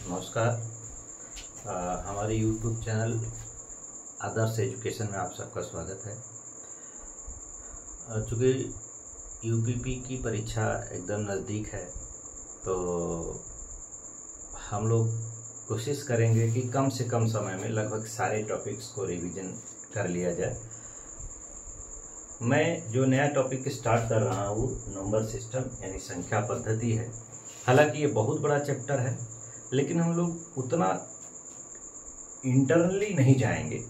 नमस्कार। हमारे YouTube channel आदर्श education में आप सबका स्वागत है। चूँकि यूपीपी की परीक्षा एकदम नज़दीक है तो हम लोग कोशिश करेंगे कि कम से कम समय में लगभग सारे टॉपिक्स को रिवीजन कर लिया जाए। मैं जो नया टॉपिक स्टार्ट कर रहा हूँ नंबर सिस्टम यानी संख्या पद्धति है। हालांकि ये बहुत बड़ा चैप्टर है, लेकिन हम लोग उतना इंटरनली नहीं जाएंगे,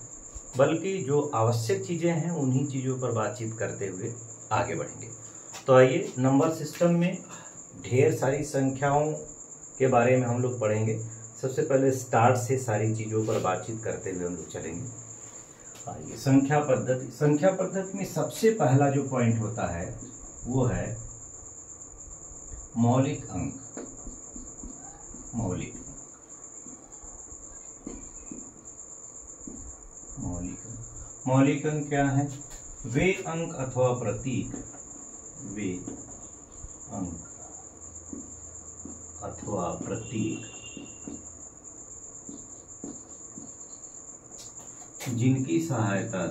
बल्कि जो आवश्यक चीज़ें हैं उन्हीं चीज़ों पर बातचीत करते हुए आगे बढ़ेंगे। तो आइए, नंबर सिस्टम में ढेर सारी संख्याओं के बारे में हम लोग पढ़ेंगे। सबसे पहले स्टार्ट से सारी चीज़ों पर बातचीत करते हुए हम लोग चलेंगे। आइए, संख्या पद्धति। संख्या पद्धति में सबसे पहला जो पॉइंट होता है वो है मौलिक अंक। मौलिक अंक क्या है? वे अंक अथवा प्रतीक, वे अंक अथवा प्रतीक जिनकी सहायता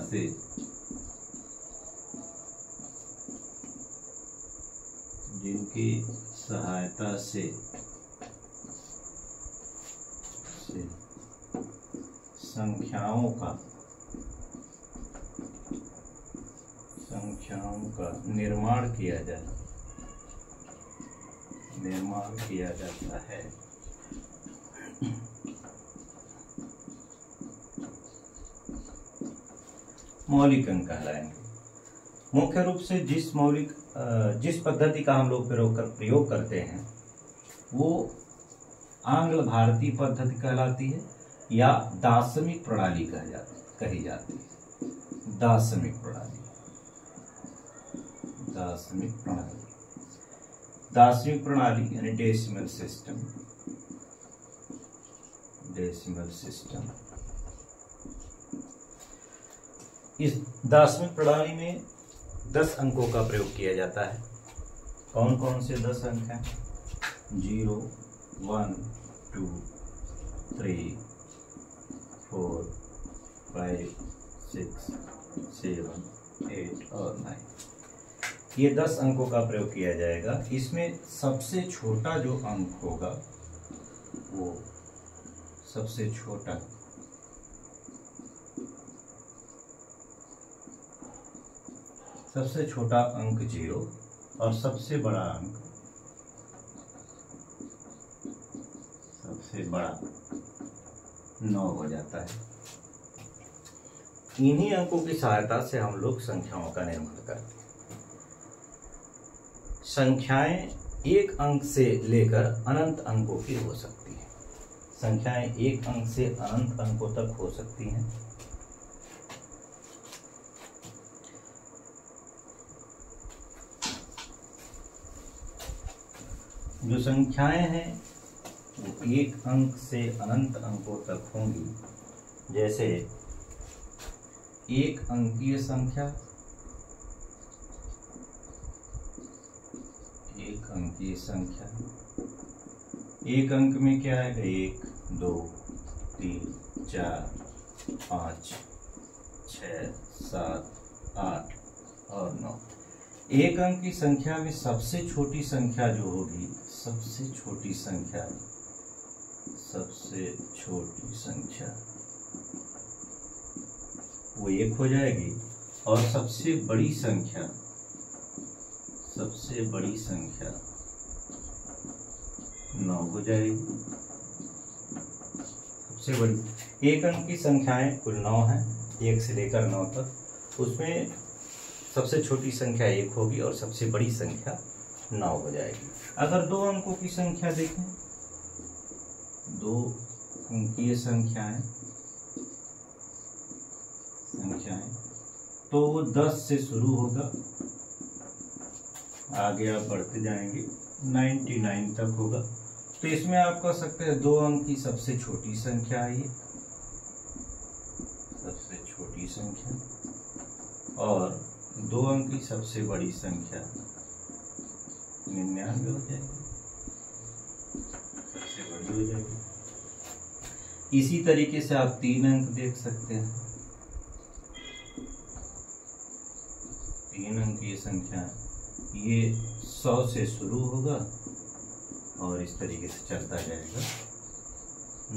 से संख्याओं का निर्माण किया जाता है। मौलिक अंक कहलाएंगे। मुख्य रूप से जिस पद्धति का हम लोग प्रयोग करते हैं वो आंग्ल भारतीय पद्धति कहलाती है या दार्शनिक प्रणाली कही जाती है। दार्शनिक प्रणाली यानी डेसिमल सिस्टम। इस दार्शनिक प्रणाली में 10 अंकों का प्रयोग किया जाता है। कौन कौन से 10 अंक हैं? 0, 1, 2, 3, 4, 5, 6, 7, 8 और 9। ये 10 अंकों का प्रयोग किया जाएगा। इसमें सबसे छोटा जो अंक होगा वो सबसे छोटा अंक 0 और सबसे बड़ा अंक 9 हो जाता है। इन्हीं अंकों की सहायता से हम लोग संख्याओं का निर्माण करते हैं। संख्याएं एक अंक से लेकर अनंत अंकों की हो सकती हैं। संख्याएं एक अंक से अनंत अंकों तक हो सकती हैं। जो संख्याएं हैं वो एक अंक से अनंत अंकों तक होंगी। जैसे एक अंकीय संख्या, एक अंक में क्या है? 1, 2, 3, 4, 5, 6, 7, 8 और 9। एक अंक की संख्या में सबसे छोटी संख्या जो होगी, सबसे छोटी संख्या वो 1 हो जाएगी और सबसे बड़ी संख्या 9 हो जाएगी। सबसे बड़ी एक अंक की संख्याएं कुल 9 हैं, 1 से लेकर 9 तक। उसमें सबसे छोटी संख्या 1 होगी और सबसे बड़ी संख्या 9 हो जाएगी। अगर 2 अंकों की संख्या देखें, 2 अंकीय संख्याएं तो वो 10 से शुरू होगा, आगे आप बढ़ते जाएंगे 99 तक होगा। तो इसमें आप कह सकते हैं 2 अंक की सबसे छोटी संख्या है ये, सबसे छोटी संख्या, और 2 अंक की सबसे बड़ी संख्या 99 हो जाएगी, सबसे बड़ी हो जाएगी। इसी तरीके से आप 3 अंक देख सकते हैं। 3 अंक ये संख्या, ये 100 से शुरू होगा और इस तरीके से चलता जाएगा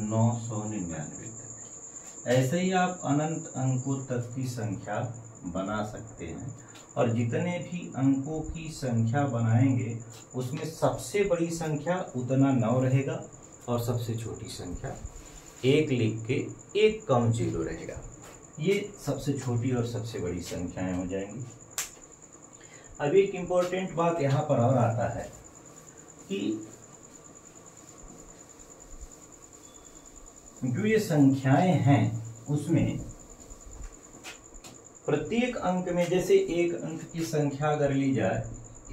999 तक। ऐसे ही आप अनंत अंकों तक की संख्या बना सकते हैं, और जितने भी अंकों की संख्या बनाएंगे उसमें सबसे बड़ी संख्या उतना 9 रहेगा और सबसे छोटी संख्या 1 लिख के एक कम 0 रहेगा। ये सबसे छोटी और सबसे बड़ी संख्याएं हो जाएंगी। अब एक इम्पोर्टेंट बात यहाँ पर और आता है कि जो ये संख्याएं हैं उसमें प्रत्येक अंक में, जैसे एक अंक की संख्या अगर ली जाए,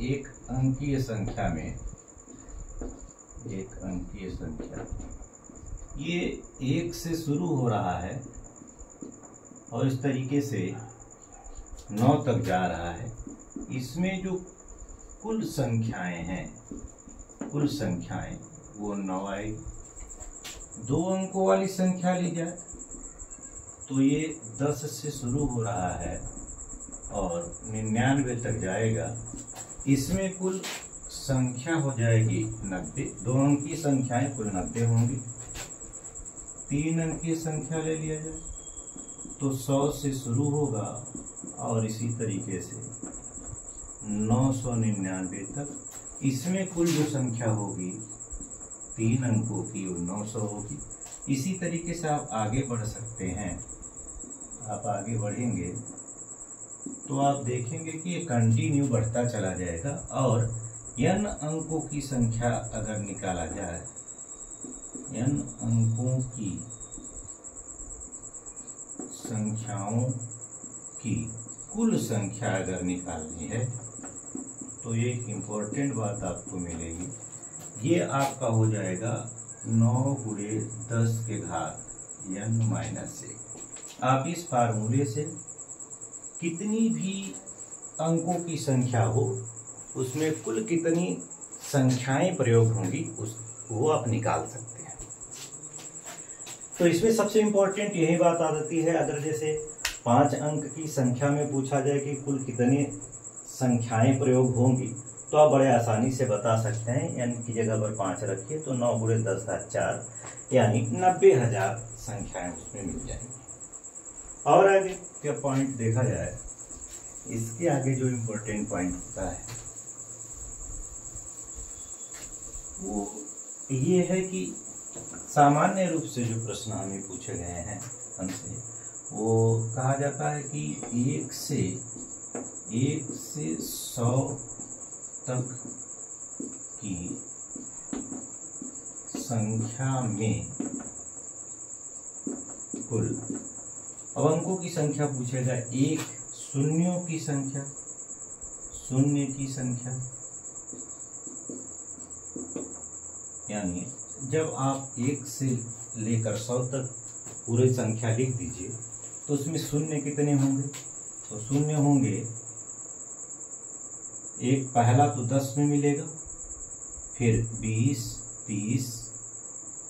एक अंकीय संख्या में, एक अंकीय संख्या ये 1 से शुरू हो रहा है और इस तरीके से 9 तक जा रहा है। इसमें जो कुल संख्याएं हैं, कुल संख्याएं वो 9 आएगी। 2 अंकों वाली संख्या ली जाए तो ये 10 से शुरू हो रहा है और 99 तक जाएगा। इसमें कुल संख्या हो जाएगी 90। 2 अंक की संख्याएं कुल 90 होंगी। 3 अंक की संख्या ले लिया जाए तो 100 से शुरू होगा और इसी तरीके से 999 तक। इसमें कुल जो संख्या होगी 3 अंकों की वो 900 होगी। इसी तरीके से आप आगे बढ़ सकते हैं। आप आगे बढ़ेंगे तो आप देखेंगे कि ये कंटिन्यू बढ़ता चला जाएगा, और n अंकों की संख्या अगर निकाला जाए, n अंकों की संख्याओं की कुल संख्या अगर निकालनी है तो ये एक इम्पोर्टेंट बात आपको मिलेगी। ये आपका हो जाएगा 9 × 10 के घात n-1। आप इस फार्मूले से कितनी भी अंकों की संख्या हो उसमें कुल कितनी संख्याएं प्रयोग होंगी वो आप निकाल सकते हैं। तो इसमें सबसे इम्पोर्टेंट यही बात आ जाती है, अगर जैसे 5 अंक की संख्या में पूछा जाए कि कुल कितनी संख्याएं प्रयोग होंगी तो आप बड़े आसानी से बता सकते हैं। n की जगह पर 5 रखिए तो 9 × 10 का 4 यानी 90,000 संख्याएं उसमें मिल जाएंगी। और आगे क्या पॉइंट देखा जाए, इसके आगे जो इम्पोर्टेंट पॉइंट होता है वो ये है कि सामान्य रूप से जो प्रश्न हमें पूछे गए हैं हमसे, वो कहा जाता है कि 1 से 100 तक की संख्या में कुल, अब अंकों की संख्या पूछेगा, 1 शून्यों की संख्या, शून्य की संख्या, यानी जब आप 1 से लेकर 100 तक पूरी संख्या लिख दीजिए तो उसमें शून्य कितने होंगे? तो शून्य होंगे, एक पहला तो 10 में मिलेगा, फिर 20, 30,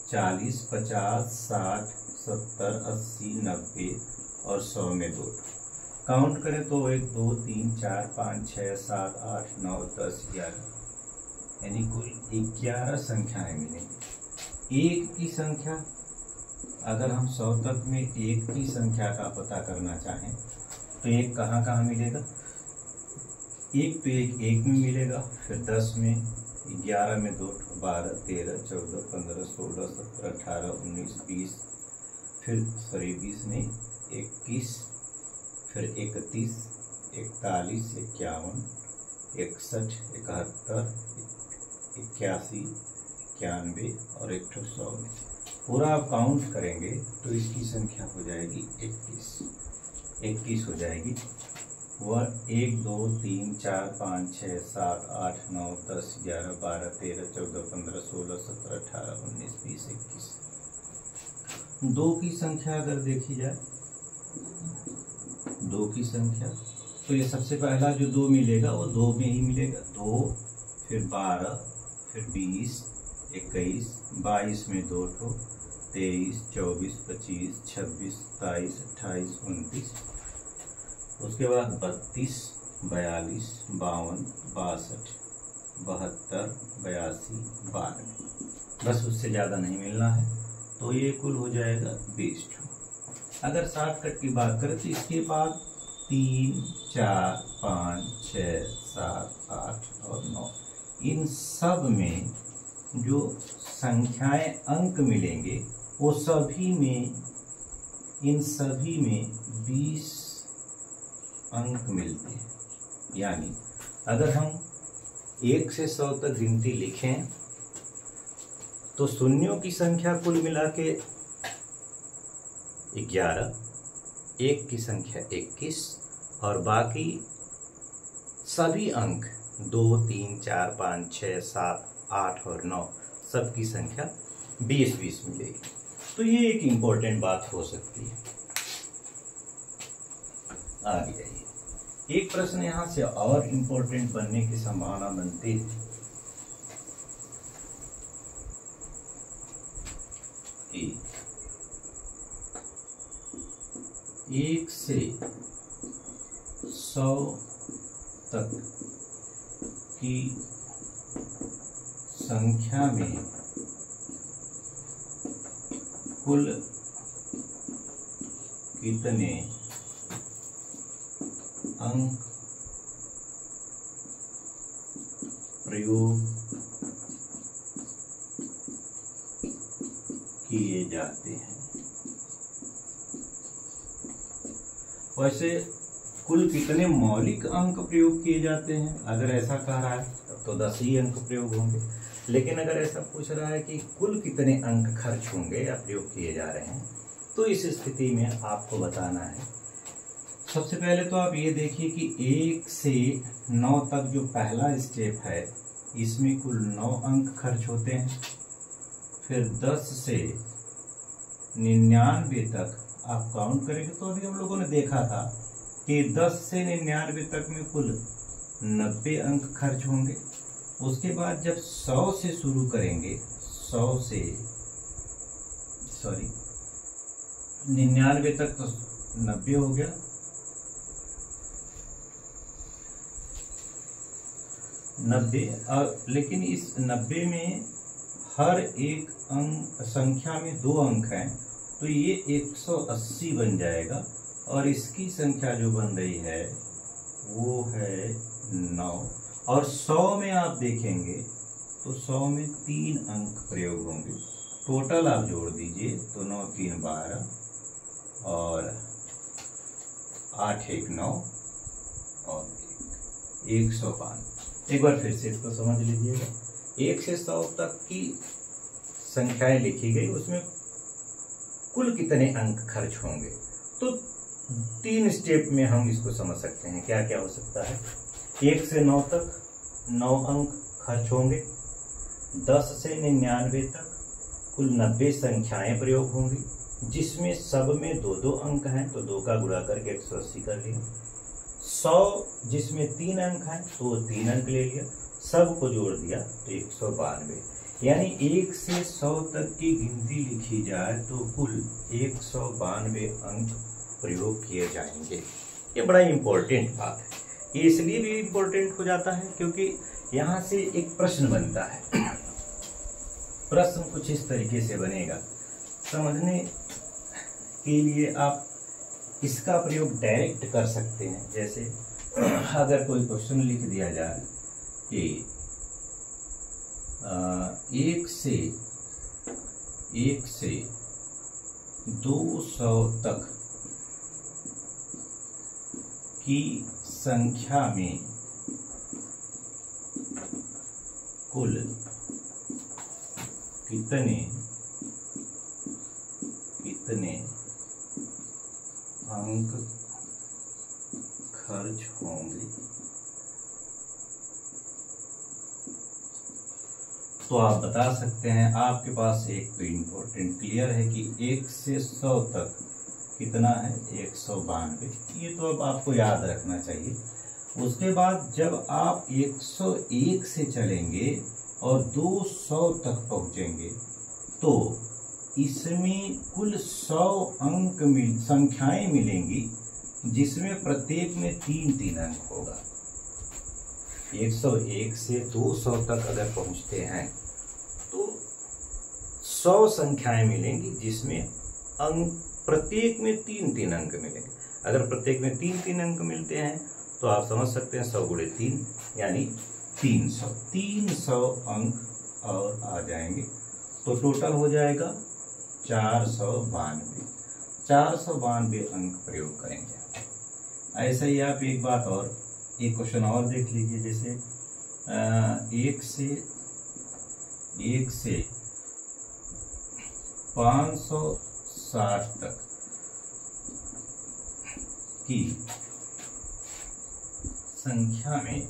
40, 50, 60, 70, 80, 90 और 100 में 2। काउंट करें तो 1, 2, 3, 4, 5, 6, 7, 8, 9, 10, 11, यानी कुल 11 संख्याएं मिलेंगी। 1 की संख्या, अगर हम 100 तक में 1 की संख्या का पता करना चाहें तो 1 कहाँ कहाँ मिलेगा? 1 तो 1 में मिलेगा, फिर 10 में, 11 में 2, 12, 13, 14, 15, 16, 17, 18, 19, 20, फिर 20 नहीं 21, फिर 31, 41, 51, 61, 71, 81, 91 और 100 में पूरा आप काउंट करेंगे तो इसकी संख्या हो जाएगी 21 हो जाएगी। वह 1, 2, 3, 4, 5, 6, 7, 8, 9, 10, 11, 12, 13, 14, 15, 16, 17, 18, 19, 20, 21। 2 की संख्या अगर देखी जाए, 2 की संख्या, तो ये सबसे पहला जो 2 मिलेगा वो 2 में ही मिलेगा। 2, फिर 12, फिर 20, 21, 22 में 2 ठो, 23, 24, 25, 26, 27, 28, 29, उसके बाद 32, 42, 52, 62, 72, 82, 92, बस उससे ज़्यादा नहीं मिलना है। तो ये कुल हो जाएगा 20 ठो। अगर शॉर्टकट की बात करें तो इसके बाद 3, 4, 5, 6, 7, 8 और 9, इन सब में जो संख्याएं अंक मिलेंगे वो सभी में, इन सभी में 20 अंक मिलते हैं। यानी अगर हम 1 से 100 तक गिनती लिखें तो शून्यों की संख्या कुल मिला के 11, एक की संख्या 21 और बाकी सभी अंक 2, 3, 4, 5, 6, 7, 8 और 9 सबकी संख्या 20-20 मिलेगी। तो ये एक इम्पोर्टेंट बात हो सकती है। आगे जाइए, एक प्रश्न यहां से और इम्पोर्टेंट बनने की संभावना बनती है। 1 से 100 तक की संख्या में कुल कितने अंक प्रयोग किए जाते हैं। वैसे कुल कितने मौलिक अंक प्रयोग किए जाते हैं, अगर ऐसा कह रहा है तो 10 ही अंक प्रयोग होंगे। लेकिन अगर ऐसा पूछ रहा है कि कुल कितने अंक खर्च होंगे या प्रयोग किए जा रहे हैं, तो इस स्थिति में आपको बताना है। सबसे पहले तो आप ये देखिए कि 1 से 9 तक जो पहला स्टेप है इसमें कुल 9 अंक खर्च होते हैं। फिर 10 से 99 तक आप काउंट करेंगे तो अभी हम लोगों ने देखा था कि 10 से 99 तक में कुल 90 अंक खर्च होंगे। उसके बाद जब 100 से शुरू करेंगे, 100 से 99 तक तो 90 हो गया, 90। लेकिन इस 90 में हर एक अंक संख्या में 2 अंक हैं, तो ये 180 बन जाएगा। और इसकी संख्या जो बन रही है वो है 9। और 100 में आप देखेंगे तो 100 में 3 अंक प्रयोग होंगे। टोटल आप जोड़ दीजिए तो 9 3 12 और 8 1 9 और 105। एक बार फिर से इसको समझ लीजिएगा। 1 से 100 तक की संख्याएं लिखी गई, उसमें कुल कितने अंक खर्च होंगे। तो 3 स्टेप में हम इसको समझ सकते हैं। क्या क्या हो सकता है। 1 से 9 तक 9 अंक खर्च होंगे। 10 से 99 तक कुल 90 संख्याएं प्रयोग होंगी, जिसमें सब में 2-2 अंक हैं तो 2 का गुणा करके 180 कर लिया। 100 जिसमें 3 अंक हैं तो 3 अंक ले लिया, सब को जोड़ दिया तो 192। यानी 1 से 100 तक की गिनती लिखी जाए तो कुल 192 अंक प्रयोग किए जाएंगे। ये बड़ा इम्पोर्टेंट बात है। ये इसलिए भी इम्पोर्टेंट हो जाता है क्योंकि यहाँ से एक प्रश्न बनता है। प्रश्न कुछ इस तरीके से बनेगा, समझने के लिए आप इसका प्रयोग डायरेक्ट कर सकते हैं। जैसे अगर कोई क्वेश्चन लिख दिया जाए कि 1 से 200 तक की संख्या में कुल कितने अंक खर्च होंगे, तो आप बता सकते हैं। आपके पास एक तो इम्पोर्टेंट क्लियर है कि 1 से 100 तक कितना है 192। ये तो अब आपको याद रखना चाहिए। उसके बाद जब आप 101 से चलेंगे और 200 तक पहुंचेंगे तो इसमें कुल 100 अंक संख्याएं मिलेंगी, जिसमें प्रत्येक में 3-3 अंक होगा। 101 से 200 तक अगर पहुंचते हैं तो 100 संख्याएं मिलेंगी, जिसमें अंक प्रत्येक में 3-3 अंक मिलेंगे। अगर प्रत्येक में 3-3 अंक मिलते हैं तो आप समझ सकते हैं 100 गुणे 3 यानी 300 अंक और आ जाएंगे। तो टोटल हो जाएगा 492 अंक प्रयोग करेंगे। ऐसा ही आप एक बात और, एक क्वेश्चन और देख लीजिए। जैसे 1 से 560 तक की संख्या में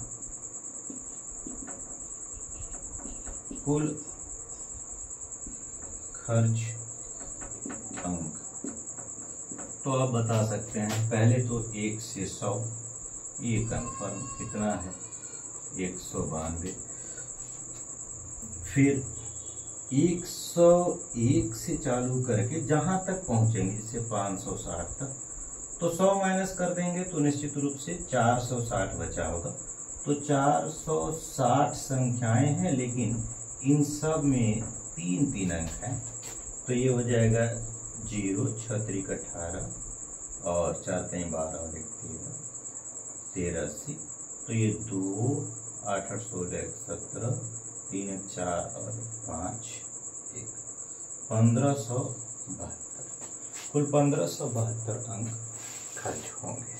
कुल खर्च अंक, तो आप बता सकते हैं। पहले तो 1 से 100, ये कंफर्म कितना है 192। फिर 101 से चालू करके जहां तक पहुंचेंगे, जैसे 560 तक, तो 100 माइनस कर देंगे तो निश्चित रूप से 460 बचा होगा। तो 460 संख्याएं हैं, लेकिन इन सब में 3-3 अंक हैं। तो ये हो जाएगा 0, 6 त्रिक 18 और 4 3 12 और 1 13 80। तो ये 2, 8 8 16 17, 3 1 4 और 5 1 1572। कुल 1572 अंक खर्च होंगे।